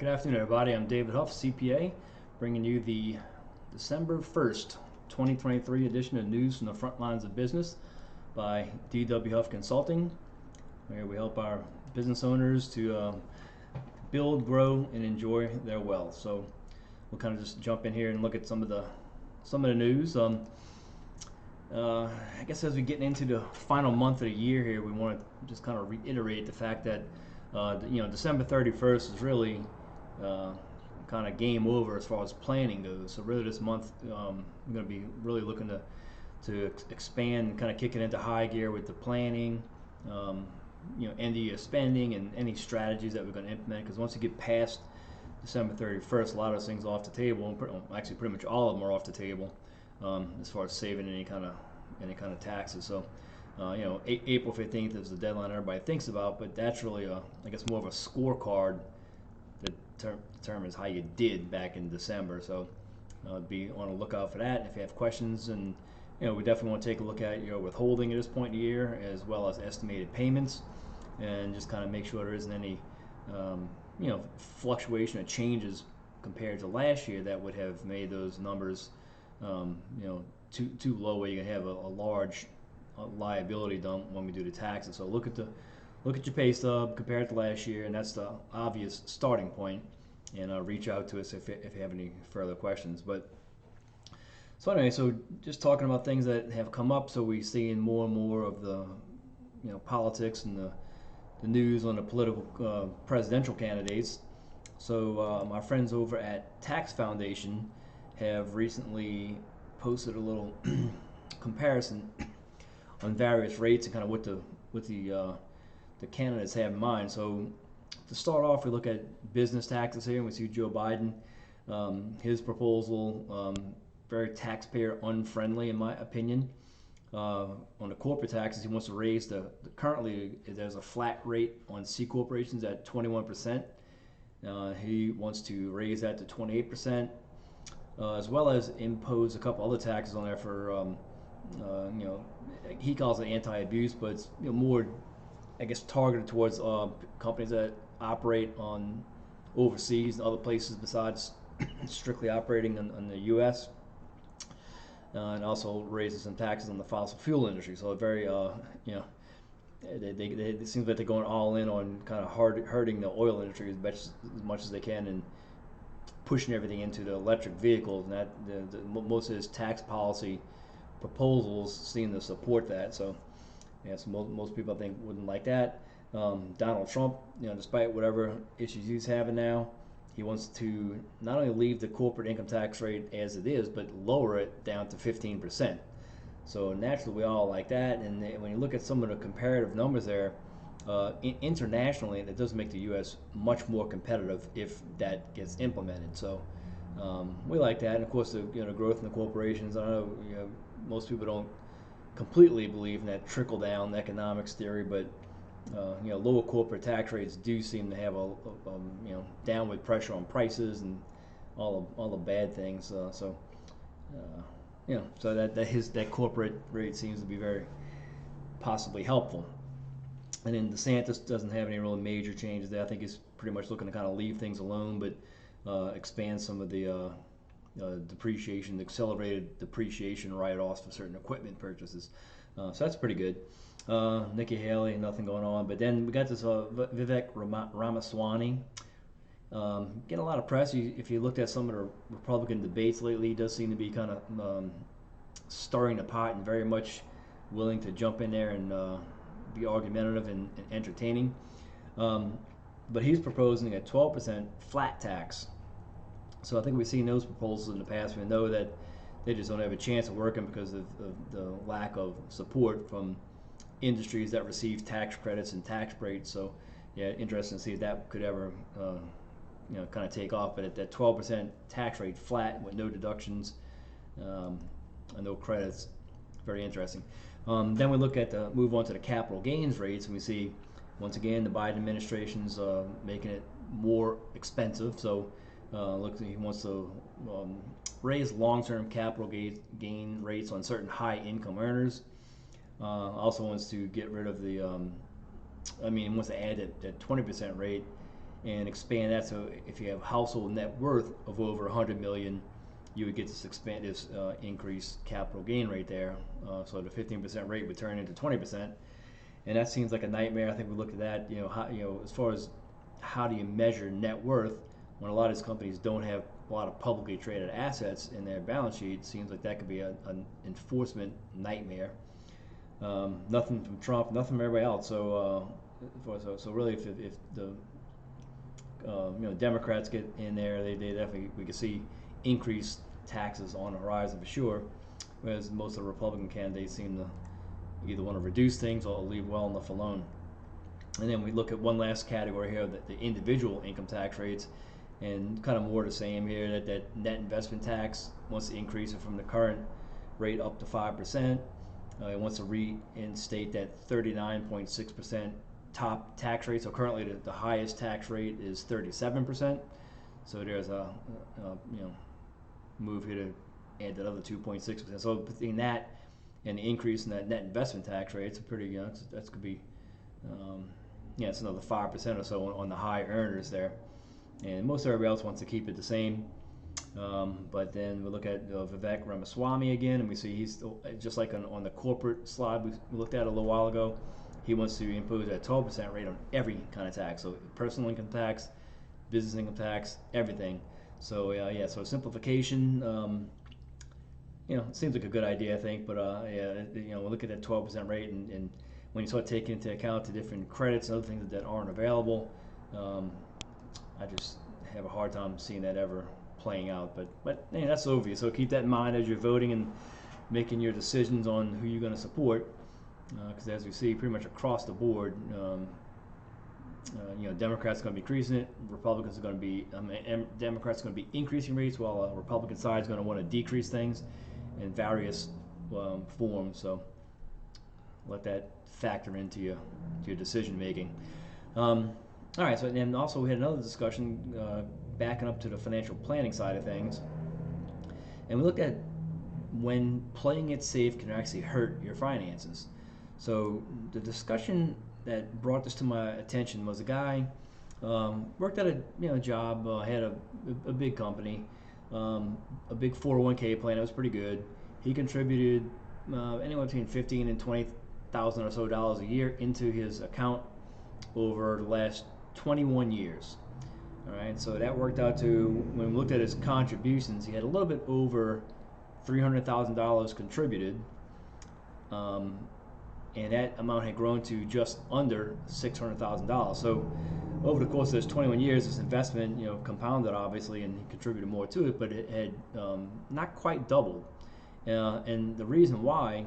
Good afternoon, everybody. I'm David Huff, CPA, bringing you the December 1st, 2023 edition of News from the Front Lines of Business by D.W. Huff Consulting, where we help our business owners to build, grow, and enjoy their wealth. So we'll kind of just jump in here and look at some of the news. I guess as we get into the final month of the year here, we want to just kind of reiterate the fact that December 31st is really kind of game over as far as planning goes. So really this month we're going to be really looking to expand, kind of kick it into high gear with the planning, end of year spending, and any strategies that we're going to implement. Because once you get past December 31st, a lot of those things are off the table. Actually, pretty much all of them are off the table as far as saving any kind of taxes. So. April 15th is the deadline everybody thinks about, but that's really, I guess, more of a scorecard that determines how you did back in December. So be on the lookout for that. And if you have questions, and we definitely want to take a look at withholding at this point in the year, as well as estimated payments, and just kind of make sure there isn't any fluctuation or changes compared to last year that would have made those numbers too low, where you can have a large liability done when we do the taxes. So look at your pay stub, compare it to last year, and that's the obvious starting point. And reach out to us if you have any further questions. But so anyway, so just talking about things that have come up. So we're seeing more and more of the politics and the news on the political presidential candidates. So my friends over at Tax Foundation have recently posted a little comparison on various rates and kind of what the candidates have in mind. So to start off, we look at business taxes here, and we see Joe Biden. His proposal, very taxpayer unfriendly in my opinion. On the corporate taxes, he wants to raise currently there's a flat rate on C corporations at 21%. He wants to raise that to 28%, as well as impose a couple other taxes on there for he calls it anti-abuse, but it's more, I guess, targeted towards companies that operate on overseas and other places besides strictly operating in the U.S. And also raises some taxes on the fossil fuel industry. So very, it seems like they're going all in on kind of hurting the oil industry as much as they can, and pushing everything into the electric vehicles. And that most of his tax policy proposals seem to support that. So so most people I think wouldn't like that. Donald Trump, despite whatever issues he's having now, he wants to not only leave the corporate income tax rate as it is, but lower it down to 15%. So naturally we all like that. And when you look at some of the comparative numbers there, internationally, that does make the U.S. much more competitive if that gets implemented. So we like that. And of course, the growth in the corporations. I know most people don't completely believe in that trickle down economics theory, but lower corporate tax rates do seem to have a downward pressure on prices and all the bad things. So that corporate rate seems to be very possibly helpful. And then DeSantis doesn't have any really major changes there. I think he's pretty much looking to kind of leave things alone, but expand some of the depreciation, accelerated depreciation write-offs for certain equipment purchases. So that's pretty good. Nikki Haley, nothing going on. But then we got this Vivek Ramaswamy. Getting a lot of press. If you looked at some of the Republican debates lately, he does seem to be kind of stirring the pot and very much willing to jump in there and be argumentative and entertaining. But he's proposing a 12% flat tax. So I think we've seen those proposals in the past. We know that they just don't have a chance of working because of the lack of support from industries that receive tax credits and tax breaks. So yeah, interesting to see if that could ever kind of take off. But at that 12% tax rate flat with no deductions and no credits, very interesting. Then we look at move on to the capital gains rates, and we see once again the Biden administration's making it more expensive. So looks like he wants to raise long-term capital gain rates on certain high-income earners. Also wants to get rid of the, wants to add that 20% rate and expand that. So if you have household net worth of over 100 million, you would get this increased capital gain rate there. So the 15% rate would turn into 20%, and that seems like a nightmare. I think we looked at that. As far as how do you measure net worth when a lot of these companies don't have a lot of publicly traded assets in their balance sheet? Seems like that could be an enforcement nightmare. Nothing from Trump, nothing from everybody else. So really, if the Democrats get in there, they definitely, we could see increased taxes on the horizon for sure. Whereas most of the Republican candidates seem to either want to reduce things or leave well enough alone. And then we look at one last category here, the individual income tax rates, and kind of more the same here. That net investment tax wants to increase it from the current rate up to 5%. It wants to reinstate that 39.6% top tax rate. So currently the highest tax rate is 37%. So there's a move here to add that other 2.6%. So between that and the increase in that net investment tax rate, it's a pretty that could be it's another 5% or so on the high earners there. And most everybody else wants to keep it the same. But then we look at Vivek Ramaswamy again, and we see he's just like on the corporate slide we looked at a little while ago. He wants to impose a 12% rate on every kind of tax, so personal income tax, business income tax, everything. So so simplification, it seems like a good idea, I think. But we look at that 12% rate, and when you start taking into account the different credits and other things that aren't available, I just have a hard time seeing that ever playing out. But that's the overview. So keep that in mind as you're voting and making your decisions on who you're going to support. Because as we see, pretty much across the board, Democrats are going to be increasing it. Republicans are going to be Democrats are going to be increasing rates, while the Republican side is going to want to decrease things in various forms. So let that factor into your decision making. All right. So and also we had another discussion backing up to the financial planning side of things, and we looked at when playing it safe can actually hurt your finances. So the discussion that brought this to my attention was a guy worked at a job, had a big company, a big 401k plan. It was pretty good. He contributed anywhere between $15,000 and $20,000 or so dollars a year into his account over the last 21 years. All right, so that worked out to, when we looked at his contributions, he had a little bit over $300,000 contributed. And that amount had grown to just under $600,000. So over the course of those 21 years, this investment, compounded obviously, and he contributed more to it, but it had not quite doubled. And the reason why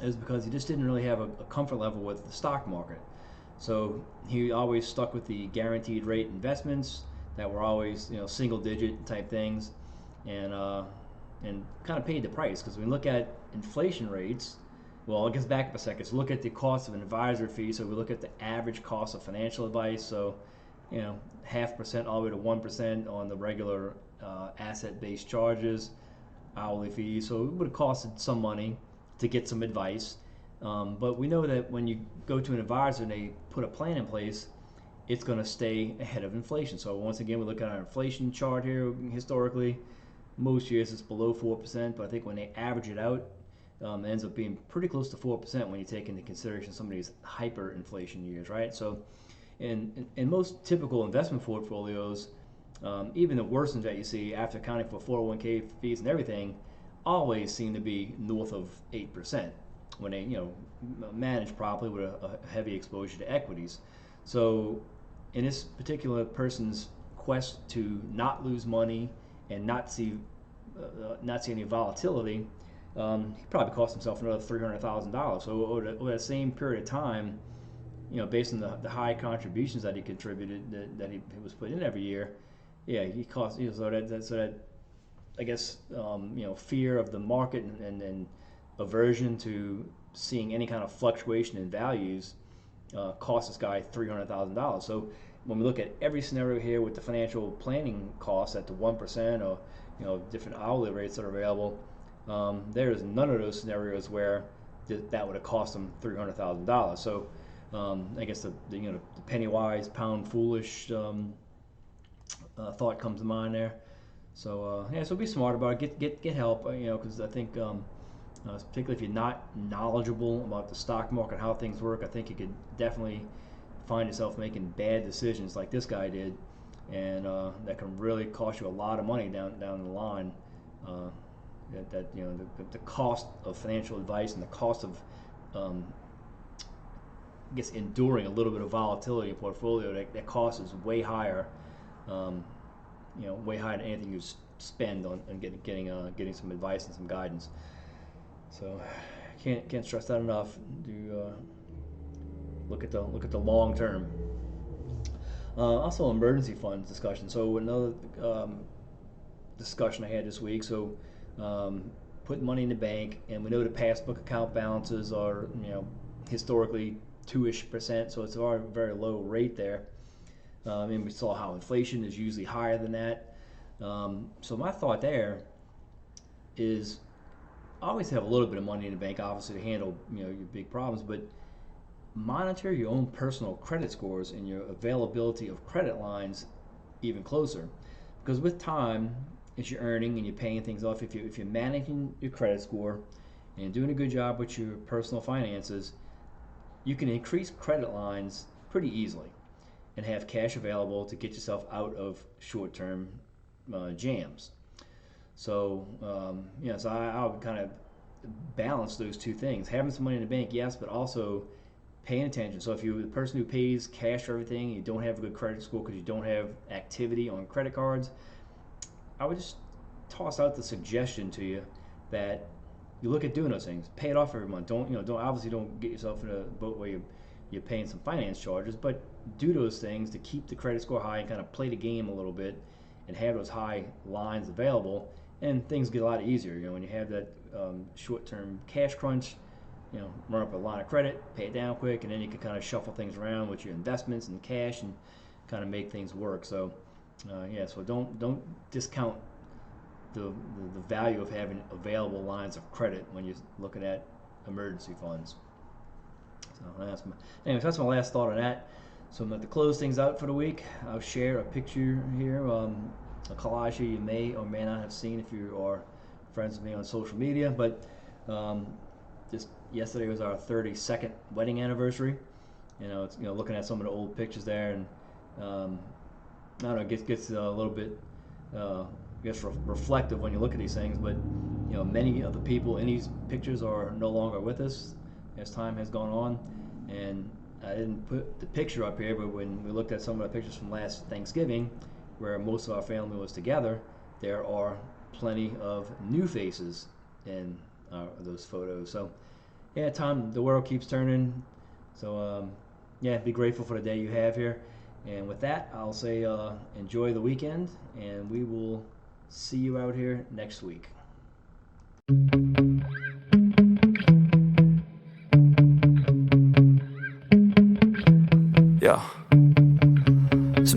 is because he just didn't really have a comfort level with the stock market. So he always stuck with the guaranteed rate investments that were always, single digit type things, and kind of paid the price. Because when we look at inflation rates, well, it gets back up a second. So look at the cost of an advisor fee. So we look at the average cost of financial advice. So, 0.5% all the way to 1% on the regular asset-based charges, hourly fees. So it would have costed some money to get some advice. But we know that when you go to an advisor and they put a plan in place, it's going to stay ahead of inflation. So once again, we look at our inflation chart here historically. Most years it's below 4%, but I think when they average it out, it ends up being pretty close to 4% when you take into consideration some of these hyperinflation years, right? So in most typical investment portfolios, even the worst ones that you see after accounting for 401k fees and everything, always seem to be north of 8% when they manage properly with a heavy exposure to equities. So in this particular person's quest to not lose money and not see any volatility, he probably cost himself another $300,000. So over that same period of time, based on the high contributions that he contributed, that he was put in every year, he cost. So that I guess fear of the market and aversion to seeing any kind of fluctuation in values cost this guy $300,000. So when we look at every scenario here with the financial planning costs at the 1% or different hourly rates that are available, there is none of those scenarios where that would have cost him $300,000. So I guess the penny wise, pound foolish thought comes to mind there. So yeah, so be smart about it. Get help. Because I think particularly if you're not knowledgeable about the stock market, how things work, I think you could definitely find yourself making bad decisions like this guy did, and that can really cost you a lot of money down the line. Uh, the cost of financial advice and the cost of I guess enduring a little bit of volatility in portfolio, that cost is way higher, way higher than anything you spend on getting some advice and some guidance. So can't stress that enough. Do look at the long term. Also, emergency funds discussion. So another discussion I had this week. So putting money in the bank, and we know the passbook account balances are historically 2-ish%, so it's a very low rate there. And we saw how inflation is usually higher than that. So my thought there is always have a little bit of money in the bank, obviously, to handle your big problems, but monitor your own personal credit scores and your availability of credit lines even closer, because with time, as you're earning and you're paying things off, if you're managing your credit score and doing a good job with your personal finances, you can increase credit lines pretty easily and have cash available to get yourself out of short-term jams. So so I would kind of balance those two things: having some money in the bank, yes, but also paying attention. So if you're the person who pays cash for everything, you don't have a good credit score because you don't have activity on credit cards, I would just toss out the suggestion to you that you look at doing those things. Pay it off every month. Don't get yourself in a boat where you're paying some finance charges, but do those things to keep the credit score high and kind of play the game a little bit and have those high lines available, and things get a lot easier. When you have that short-term cash crunch, run up a line of credit, pay it down quick, and then you can kind of shuffle things around with your investments and cash and kind of make things work. So so don't discount the value of having available lines of credit when you're looking at emergency funds. So that's my last thought on that. So I'm going to close things out for the week. I'll share a picture here, a collage here you may or may not have seen if you are friends with me on social media. But just yesterday was our 32nd wedding anniversary. It's looking at some of the old pictures there, and I don't know, it gets a little bit reflective when you look at these things. But many of the people in these pictures are no longer with us as time has gone on, and I didn't put the picture up here, but when we looked at some of the pictures from last Thanksgiving, where most of our family was together, there are plenty of new faces in those photos. So yeah, the world keeps turning. So be grateful for the day you have here. And with that, I'll say enjoy the weekend, and we will see you out here next week.